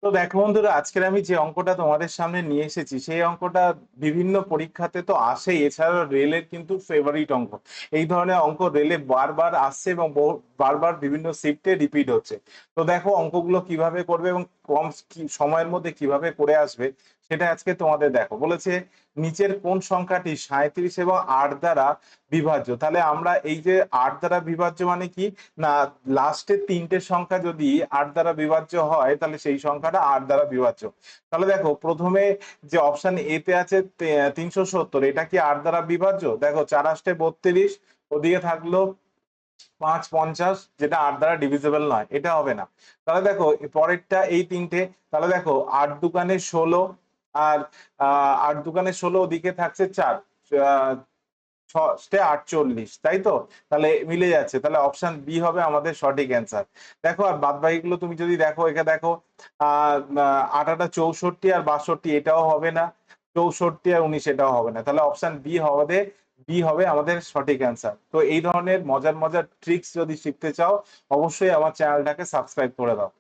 তো দেখো বন্ধুরা, আজকের আমি যে অঙ্কটা তোমাদের সামনে নিয়ে এসেছি সেই অঙ্কটা বিভিন্ন পরীক্ষাতে তো আসেই, এছাড়াও রেলের কিন্তু ফেভারিট অঙ্ক। এই ধরনের অঙ্ক রেলে বারবার আসছে এবং বারবার বিভিন্ন শিফটে রিপিট হচ্ছে। তো দেখো অঙ্কগুলো কিভাবে করবে এবং সময়ের মধ্যে কিভাবে করে আসবে সেটা আজকে তোমাদের দেখো বলেছে। নিচের কোন সংখ্যাটি 37 এবং 8 দ্বারা বিভাজ্য? তাহলে আমরা এই যে 8 দ্বারা বিভাজ্য মানে কি, না লাস্টের তিনটে সংখ্যা যদি 8 দ্বারা বিভাজ্য হয় তাহলে সেই সংখ্যাটা 8 দ্বারা বিভাজ্য। তাহলে দেখো প্রথমে যে অপশন এ তে আছে 370, এটা কি 8 দ্বারা বিভাজ্য? দেখো 4 8 32, ওদিকে থাকলো 5 50, যেটা 8 দ্বারা ডিভিজিবল নয়, এটা হবে না। তাহলে দেখো পরেরটা এই তিনটে, তাহলে দেখো 8 দুগুণে 16, আর 8 দুগুণে 16, ওদিকে থাকছে 4, 48, তাই তো? তাহলে মিলে যাচ্ছে, তাহলে অপশন বি হবে আমাদের সঠিক অ্যান্সার। দেখো আর বাদ বাকিগুলো তুমি যদি দেখো, এখানে দেখো 8 8 64 আর 62, এটাও হবে না। 64 আর 19, এটাও হবে না। তাহলে অপশন বি হবে আমাদের সঠিক অ্যান্সার। তো এই ধরনের মজার মজার ট্রিক্স যদি শিখতে চাও, অবশ্যই আমার চ্যানেলটাকে সাবস্ক্রাইব করে দাও।